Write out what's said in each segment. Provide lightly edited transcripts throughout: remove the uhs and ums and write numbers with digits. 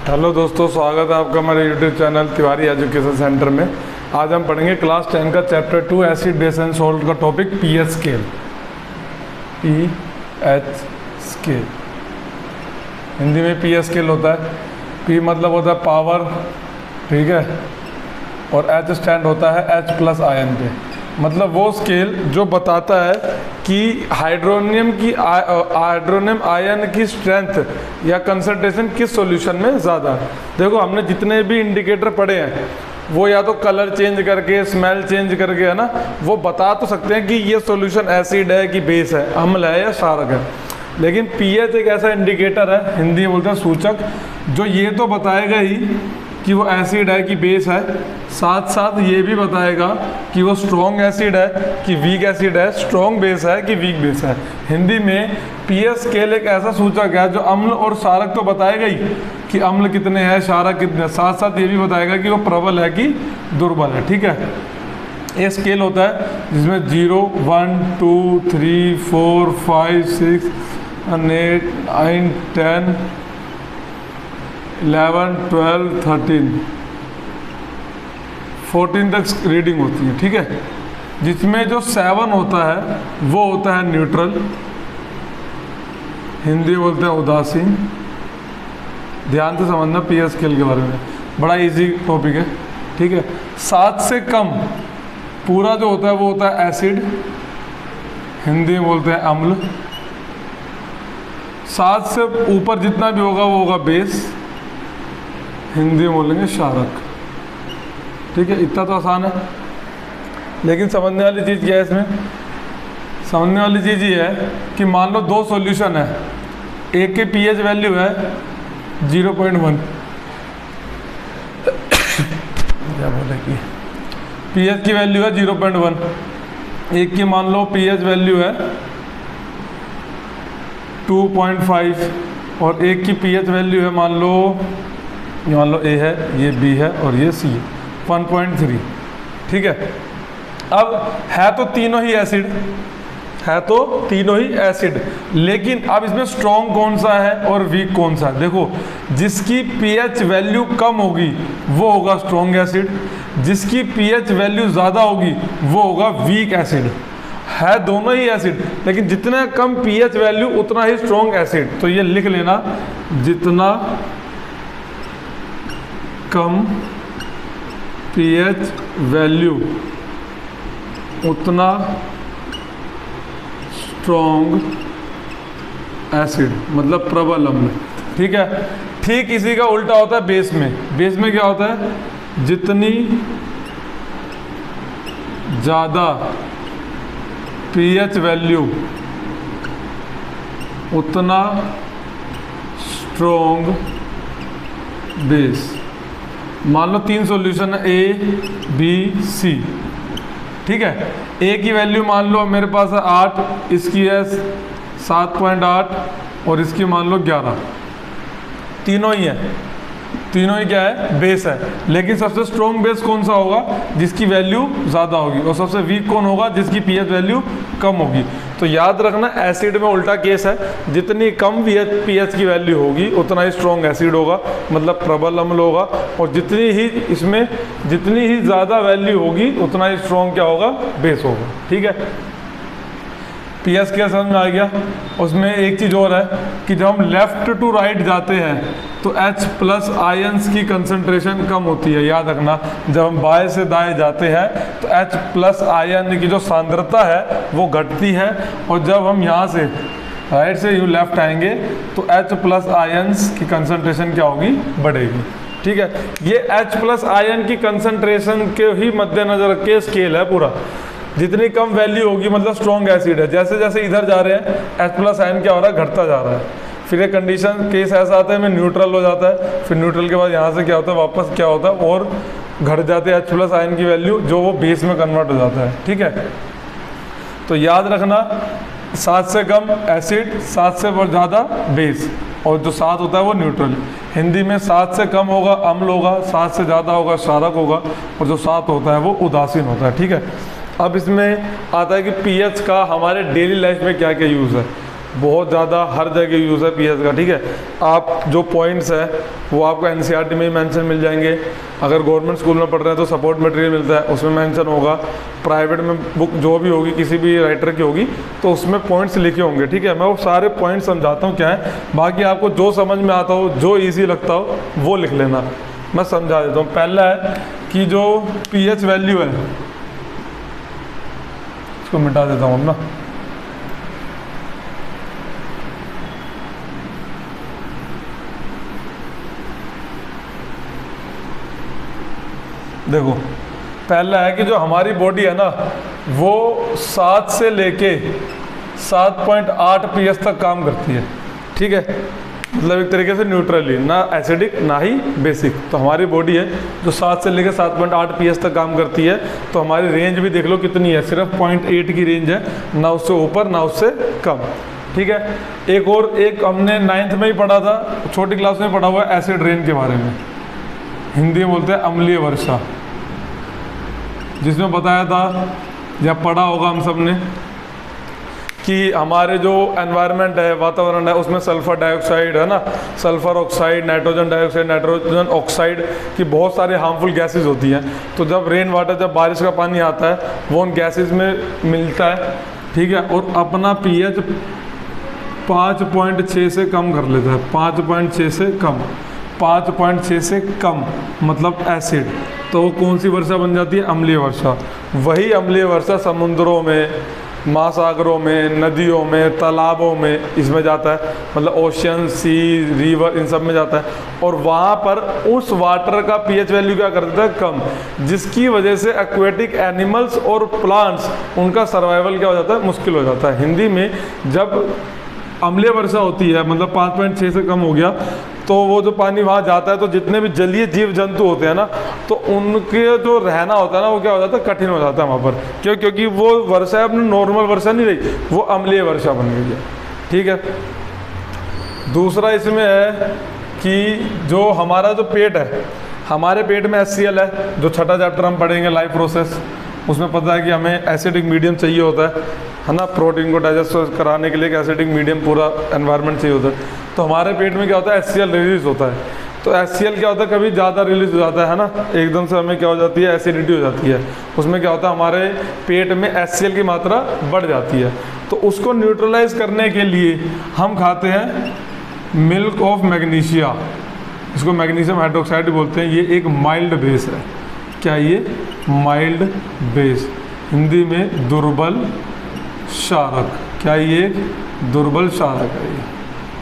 Hello दोस्तों, स्वागत है आपका हमारे YouTube channel Tiwari education centre में। आज हम पढ़ेंगे क्लास 10 का chapter 2 acid base and salt का topic pH scale. PH scale Hindi में पीएच स्केल होता है। पी मतलब होता है पावर, ठीक है, और एच स्टैंड होता है एच प्लस आयन पे। मतलब वो स्केल जो बताता है कि हाइड्रोनियम आयन की स्ट्रेंथ या कंसंट्रेशन किस सॉल्यूशन में ज़्यादा है। देखो, हमने जितने भी इंडिकेटर पढ़े हैं वो या तो कलर चेंज करके, स्मेल चेंज करके, है ना, वो बता तो सकते हैं कि ये सॉल्यूशन एसिड है कि बेस है, अम्ल है या क्षारक है। लेकिन पीएच एक ऐसा इंडिकेटर है, हिंदी में बोलते हैं सूचक, जो ये तो बताएगा ही कि वो एसिड है कि बेस है, साथ साथ ये भी बताएगा कि वो स्ट्रॉन्ग एसिड है कि वीक एसिड है, स्ट्रॉन्ग बेस है कि वीक बेस है। हिंदी में पीएच स्केल एक ऐसा सूचक है जो अम्ल और क्षारक तो बताएगा ही कि अम्ल कितने हैं, क्षारक कितने हैं, साथ साथ ये भी बताएगा कि वो प्रबल है कि दुर्बल है। ठीक है, ये स्केल होता है जिसमें 0, 1, 2, 3, 4, 5, 6, 8, 9, 10, 11, 12, 13, 14 तक रीडिंग होती है। ठीक है, जिसमें जो 7 होता है वो होता है न्यूट्रल, हिंदी बोलते हैं उदासीन। ध्यान से समझना पीएच स्केल के बारे में, बड़ा इजी टॉपिक है। ठीक है, 7 से कम पूरा जो होता है वो होता है एसिड, हिंदी में बोलते हैं अम्ल। 7 से ऊपर जितना भी होगा वो होगा बेस, हिंदी में बोलेंगे क्षारक। ठीक है, इतना तो आसान है। लेकिन समझने वाली चीज़ क्या है इसमें? समझने वाली चीज़ ये है कि मान लो 2 सॉल्यूशन है, एक के पीएच वैल्यू है 0.1 क्या बोले कि पीएच की वैल्यू है 0.1, एक की मान लो पीएच वैल्यू है 2.5 और एक की पीएच वैल्यू है मान लो ए है, ये बी है और ये सी है, 1.3। ठीक है, अब है तो तीनों ही एसिड, लेकिन अब इसमें स्ट्रॉन्ग कौन सा है और वीक कौन सा है। देखो, जिसकी पीएच वैल्यू कम होगी वो होगा स्ट्रॉन्ग एसिड, जिसकी पीएच वैल्यू ज़्यादा होगी वो होगा वीक एसिड। है दोनों ही एसिड, लेकिन जितना कम पीएच वैल्यू उतना ही स्ट्रॉन्ग एसिड। तो ये लिख लेना, जितना कम पीएच वैल्यू उतना स्ट्रॉन्ग एसिड, मतलब प्रबल अम्ल। ठीक है, ठीक इसी का उल्टा होता है बेस में। बेस में क्या होता है? जितनी ज़्यादा पीएच वैल्यू उतना स्ट्रॉन्ग बेस। मान लो 3 सॉल्यूशन है, ए बी सी। ठीक है, ए की वैल्यू मान लो मेरे पास है 8, इसकी है 7.8 और इसकी मान लो 11। तीनों ही है, तीनों ही क्या है? बेस है। लेकिन सबसे स्ट्रॉन्ग बेस कौन सा होगा? जिसकी वैल्यू ज़्यादा होगी। और सबसे वीक कौन होगा? जिसकी पीएच वैल्यू कम होगी। तो याद रखना, एसिड में उल्टा केस है, जितनी कम पीएच की वैल्यू होगी उतना ही स्ट्रॉन्ग एसिड होगा, मतलब प्रबल अम्ल होगा। और जितनी ही ज़्यादा वैल्यू होगी उतना ही स्ट्रॉन्ग क्या होगा? बेस होगा। ठीक है, पीएच स्केल समझ में आ गया। उसमें एक चीज़ और है कि जब हम लेफ़्ट टू राइट जाते हैं तो H प्लस आयन्स की कंसंट्रेशन कम होती है। याद रखना, जब हम बाएं से दाएं जाते हैं तो H प्लस आयन की जो सांद्रता है वो घटती है, और जब हम यहाँ से राइट से यूँ लेफ्ट आएंगे तो H प्लस आयन्स की कंसंट्रेशन क्या होगी? बढ़ेगी। ठीक है, ये H प्लस आयन की कंसंट्रेशन के ही मद्देनजर के स्केल है पूरा। जितनी कम वैल्यू होगी मतलब स्ट्रॉन्ग एसिड है। जैसे जैसे इधर जा रहे हैं H प्लस आयन क्या हो रहा है? घटता जा रहा है। फिर एक कंडीशन केस ऐसा आता है में न्यूट्रल हो जाता है, फिर न्यूट्रल के बाद यहाँ से क्या होता है? वापस क्या होता है? और घट जाते हैं H प्लस आयन की वैल्यू, जो वो बेस में कन्वर्ट हो जाता है। ठीक है, तो याद रखना, 7 से कम एसिड, 7 से ज़्यादा बेस, और जो 7 होता है वो न्यूट्रल। हिंदी में 7 से कम होगा अम्ल होगा, 7 से ज़्यादा होगा क्षारक होगा, और जो 7 होता है वो उदासीन होता है। ठीक है, अब इसमें आता है कि पीएच का हमारे डेली लाइफ में क्या क्या यूज़ है। बहुत ज़्यादा हर जगह यूज़ है पीएच का, ठीक है। आप जो पॉइंट्स हैं वो आपको एनसीईआरटी में ही मेंशन मिल जाएंगे। अगर गवर्नमेंट स्कूल में पढ़ रहे हैं तो सपोर्ट मटेरियल मिलता है, उसमें मेंशन होगा। प्राइवेट में बुक जो भी होगी किसी भी राइटर की होगी तो उसमें पॉइंट्स लिखे होंगे, ठीक है। मैं वो सारे पॉइंट्स समझाता हूँ क्या है, बाकी आपको जो समझ में आता हो, जो ईजी लगता हो वो लिख लेना। मैं समझा देता हूँ। पहला है कि जो पीएच वैल्यू है, इसको मिटा देता हूँ ना। देखो, पहला है कि जो हमारी बॉडी है ना वो 7 से लेके 7.8 पीएच तक काम करती है, ठीक है। मतलब एक तरीके से न्यूट्रली, ना एसिडिक ना ही बेसिक। तो हमारी बॉडी है जो 7 से लेकर 7.8 पीएच तक काम करती है। तो हमारी रेंज भी देख लो कितनी है, सिर्फ 0.8 की रेंज है, ना उससे ऊपर ना उससे कम, ठीक है। एक हमने 9th में ही पढ़ा था, छोटी क्लास में पढ़ा हुआ है एसिड रेन के बारे में, हिंदी में बोलते हैं अम्लीय वर्षा, जिसमें बताया था, जब पढ़ा होगा हम सब ने, कि हमारे जो एनवायरनमेंट है, वातावरण है, उसमें सल्फर डाइऑक्साइड है ना, sulphur oxide, nitrogen dioxide, nitrogen oxide की बहुत सारी हार्मफुल गैसेस होती हैं। तो जब रेन वाटर, जब बारिश का पानी आता है वो उन गैसेस में मिलता है, ठीक है, और अपना पीएच 5.6 से कम कर लेता है। 5.6 से कम, 5.6 से कम मतलब एसिड। तो वो कौन सी वर्षा बन जाती है? अम्लीय वर्षा। वही अम्लीय वर्षा समुद्रों में, महासागरों में, नदियों में, तालाबों में इसमें जाता है, मतलब ओशन, सी, रिवर, इन सब में जाता है। और वहाँ पर उस वाटर का पीएच वैल्यू क्या कर देता है? कम, जिसकी वजह से एक्वेटिक एनिमल्स और प्लांट्स, उनका सर्वाइवल क्या हो जाता है? मुश्किल हो जाता है। हिंदी में जब अम्लीय वर्षा होती है, मतलब 5.6 से कम हो गया, तो वो जो पानी वहाँ जाता है तो जितने भी जलीय जीव जंतु होते हैं ना, तो उनके जो रहना होता है ना, वो क्या हो जाता है? कठिन हो जाता है वहाँ पर। क्यों? क्योंकि वो वर्षा अपनी नॉर्मल वर्षा नहीं रही, वो अम्लीय वर्षा बन गई है, ठीक है। दूसरा इसमें है कि जो हमारा जो पेट है, हमारे पेट में HCl है, जो छठा चैप्टर हम पढ़ेंगे लाइफ प्रोसेस, उसमें पता है कि हमें एसिडिक मीडियम चाहिए होता है ना, प्रोटीन को डाइजेस्ट कराने के लिए एक एसिडिक मीडियम पूरा एनवायरनमेंट चाहिए होता है। तो हमारे पेट में क्या होता है? HCl रिलीज होता है। तो HCl क्या होता है? कभी ज़्यादा रिलीज हो जाता है ना, एकदम से हमें क्या हो जाती है? एसिडिटी हो जाती है। उसमें क्या होता है? हमारे पेट में HCl की मात्रा बढ़ जाती है। तो उसको न्यूट्रलाइज करने के लिए हम खाते हैं मिल्क ऑफ मैग्नीशिया, इसको मैग्नीशियम हाइड्रोक्साइड बोलते हैं। ये एक माइल्ड बेस है। क्या ये? माइल्ड बेस, हिंदी में दुर्बल क्षारक। क्या ये? दुर्बल क्षारक है ये,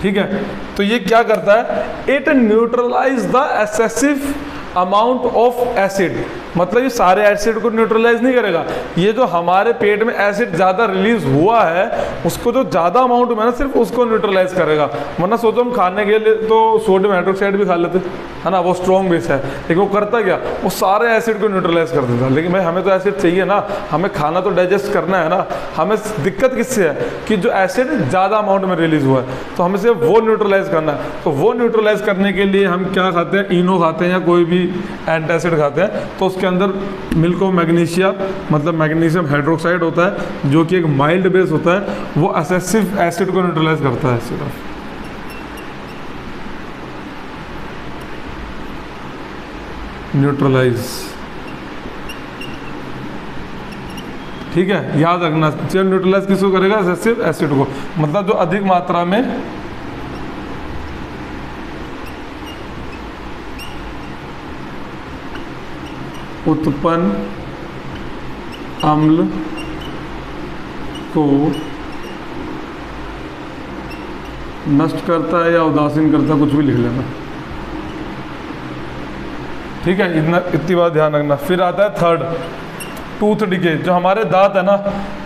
ठीक है। तो ये क्या करता है? It neutralize the excessive amount of acid, मतलब ये सारे एसिड को न्यूट्रलाइज नहीं करेगा। ये जो हमारे पेट में एसिड ज़्यादा रिलीज हुआ है, उसको जो ज़्यादा अमाउंट में ना, सिर्फ उसको न्यूट्रलाइज करेगा। वरना सोचो हम खाने के लिए तो सोडियम हाइड्रोक्साइड भी खा लेते है ना, वो स्ट्रॉन्ग बेस है, लेकिन वो करता क्या? वो सारे एसिड को न्यूट्रलाइज कर देता। लेकिन भाई हमें तो एसिड चाहिए ना, हमें खाना तो डाइजेस्ट करना है ना। हमें दिक्कत किससे है? कि जो एसिड ज़्यादा अमाउंट में रिलीज हुआ है, तो हमें सिर्फ वो न्यूट्रलाइज करना है। तो वो न्यूट्रलाइज करने के लिए हम क्या खाते हैं? इनो खाते हैं या कोई भी एंटासिड खाते हैं। तो उसके अंदर मिल्क ऑफ मैग्नीशिया, मतलब मैग्नीशियम हाइड्रोक्साइड होता है, जो कि एक माइल्ड बेस होता है। वो एक्सेसिव एसिड को न्यूट्रलाइज करता है सिर्फ। न्यूट्रलाइज, ठीक है, याद रखना। सिर्फ न्यूट्रलाइज किसको करेगा? एक्सेसिव एसिड को, मतलब जो अधिक मात्रा में उत्पन्न अम्ल को नष्ट करता है या उदासीन करता है, कुछ भी लिख लेना, ठीक है। इतनी बात ध्यान रखना। फिर आता है थर्ड, टूथ डिके। जो हमारे दांत है ना,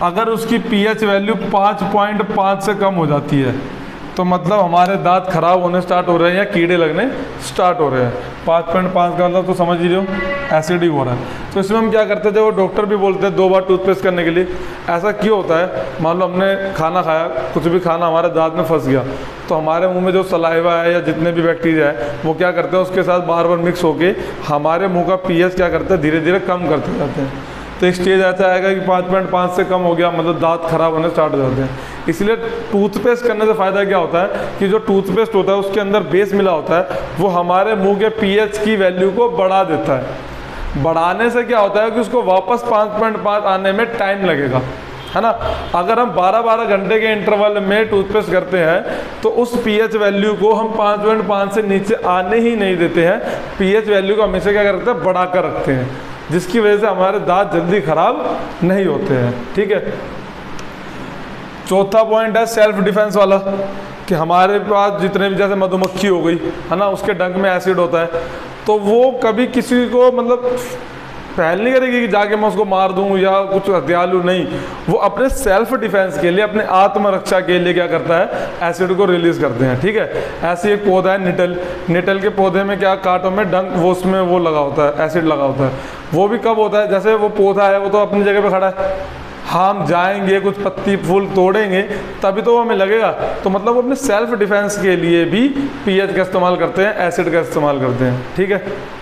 अगर उसकी पीएच वैल्यू 5.5 से कम हो जाती है, तो मतलब हमारे दांत खराब होने स्टार्ट हो रहे हैं या कीड़े लगने स्टार्ट हो रहे हैं। 5.5 का मतलब तो समझ ही रहे हो, एसिडिक हो रहा है। तो इसमें हम क्या करते थे, वो डॉक्टर भी बोलते हैं 2 बार टूथपेस्ट करने के लिए। ऐसा क्यों होता है? मान लो हमने खाना खाया, कुछ भी खाना हमारे दांत में फंस गया, तो हमारे मुंह में जो सलाइवा है या जितने भी बैक्टीरिया है, वो क्या करते हैं? उसके साथ बार बार मिक्स होके हमारे मुंह का पीएच क्या करते हैं? धीरे धीरे कम करते जाते हैं। तो एक स्टेज ऐसा आएगा कि 5.5 से कम हो गया, मतलब दांत खराब होने स्टार्ट हो जाते हैं। इसलिए टूथपेस्ट करने से फ़ायदा क्या होता है कि जो टूथपेस्ट होता है उसके अंदर बेस मिला होता है, वो हमारे मुंह के पीएच की वैल्यू को बढ़ा देता है। बढ़ाने से क्या होता है कि उसको वापस 5.5 आने में टाइम लगेगा, है ना। अगर हम 12-12 घंटे के इंटरवल में टूथपेस्ट करते हैं तो उस पीएच वैल्यू को हम 5.5 से नीचे आने ही नहीं देते हैं। पीएच वैल्यू को हमेशा क्या करते हैं, बढ़ा कर रखते हैं, जिसकी वजह से हमारे दांत जल्दी खराब नहीं होते हैं। ठीक है। चौथा पॉइंट है सेल्फ डिफेंस वाला, कि हमारे पास जितने भी, जैसे मधुमक्खी हो गई, है ना, उसके डंक में एसिड होता है, तो वो कभी किसी को मतलब पहल नहीं करेगी कि जाके मैं उसको मार दूं या कुछ हथियार लूं, नहीं। वो अपने सेल्फ डिफेंस के लिए, अपने आत्मरक्षा के लिए क्या करता है, एसिड को रिलीज करते हैं। ठीक है। ऐसे एक पौधा है निटल, निटल के पौधे में क्या, कांटों में डंक, वो उसमें वो लगा होता है, एसिड लगा होता है। वो भी कब होता है, जैसे वो पौधा है वो तो अपनी जगह पे खड़ा है, हम जाएंगे कुछ पत्ती फूल तोड़ेंगे तभी तो हमें लगेगा। तो मतलब वो अपने सेल्फ डिफेंस के लिए भी पीएच का इस्तेमाल करते हैं, एसिड का इस्तेमाल करते हैं। ठीक है।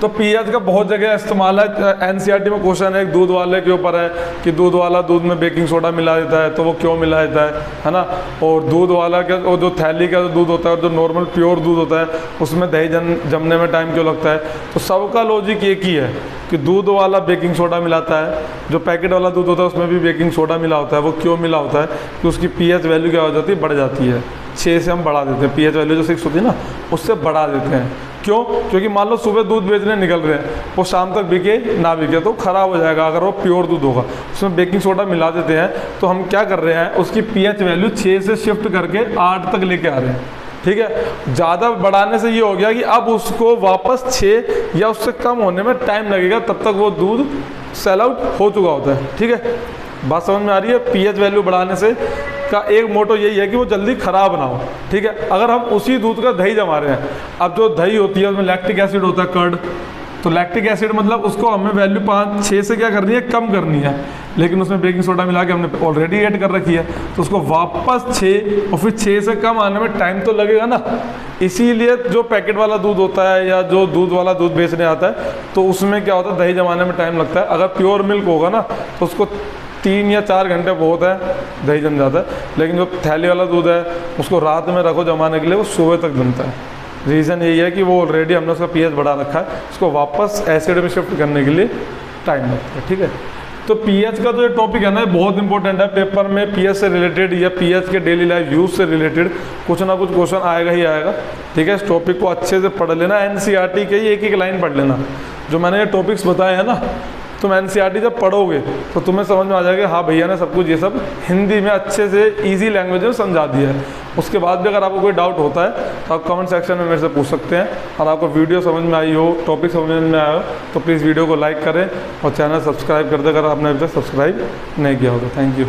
तो पीएच का बहुत जगह इस्तेमाल है। एनसीईआरटी में क्वेश्चन है एक दूध वाले के ऊपर है कि दूध वाला दूध में बेकिंग सोडा मिला देता है, तो वो क्यों मिला देता है ना। और दूध वाला क्या, और जो थैली का दूध होता है, जो नॉर्मल प्योर दूध होता है, उसमें दही जमने में टाइम क्यों लगता है। तो सबका लॉजिक एक ही है कि दूध वाला बेकिंग सोडा मिलाता है, जो पैकेट वाला दूध होता है उसमें भी बेकिंग सोडा मिला होता है। वो क्यों मिला होता है कि उसकी पीएच वैल्यू क्या हो जाती है, बढ़ जाती है। 6 से हम बढ़ा देते हैं, पीएच वैल्यू जो 6 होती है ना, उससे बढ़ा देते हैं। क्यों? क्योंकि मान लो सुबह दूध बेचने निकल रहे हैं, वो शाम तक बिके ना बिके तो ख़राब हो जाएगा। अगर वो प्योर दूध होगा, उसमें बेकिंग सोडा मिला देते हैं, तो हम क्या कर रहे हैं, उसकी पीएच वैल्यू 6 से शिफ्ट करके 8 तक लेके आ रहे हैं। ठीक है। ज़्यादा बढ़ाने से ये हो गया कि अब उसको वापस 6 या उससे कम होने में टाइम लगेगा, तब तक वो दूध सेल आउट हो चुका होता है। ठीक है। बात समझ में आ रही है। पीएच वैल्यू बढ़ाने से का एक मोटो यही है कि वो जल्दी ख़राब ना हो। ठीक है। अगर हम उसी दूध का दही जमा रहे हैं, अब जो दही होती है उसमें लैक्टिक एसिड होता है, कर्ड, तो लैक्टिक एसिड मतलब उसको हमें वैल्यू 5-6 से क्या करनी है, कम करनी है, लेकिन उसमें बेकिंग सोडा मिला के हमने ऑलरेडी ऐड कर रखी है, तो उसको वापस 6 और फिर 6 से कम आने में टाइम तो लगेगा ना। इसीलिए जो पैकेट वाला दूध होता है या जो दूध वाला दूध बेचने आता है, तो उसमें क्या होता है, दही जमाने में टाइम लगता है। अगर प्योर मिल्क होगा ना, तो उसको 3 या 4 घंटे बहुत है, दही जम जाता है। लेकिन जो थैली वाला दूध है, उसको रात में रखो जमाने के लिए, वो सुबह तक जमता है। रीज़न यही है कि वो ऑलरेडी हमने उसका पीएच बढ़ा रखा है, उसको वापस एसिड में शिफ्ट करने के लिए टाइम लगता है। ठीक है। तो पीएच का जो ये टॉपिक है ना, बहुत इंपॉर्टेंट है। पेपर में पीएच से रिलेटेड या पीएच के डेली लाइफ यूज से रिलेटेड कुछ ना कुछ क्वेश्चन आएगा ही आएगा। ठीक है। इस टॉपिक को अच्छे से पढ़ लेना। एनसीईआरटी के ही एक लाइन पढ़ लेना। जो मैंने ये टॉपिक्स बताए हैं ना, तुम एनसीईआरटी जब पढ़ोगे तो तुम्हें समझ में आ जाएगा, हाँ भैया ने सब कुछ ये सब हिंदी में अच्छे से इजी लैंग्वेज में समझा दिया है। उसके बाद भी अगर आपको कोई डाउट होता है तो आप कमेंट सेक्शन में मेरे से पूछ सकते हैं। और आपको वीडियो समझ में आई हो, टॉपिक समझ में आया हो, तो प्लीज़ वीडियो को लाइक करें और चैनल सब्सक्राइब कर दें अगर आपने अभी तक सब्सक्राइब नहीं किया होगा। Thank you.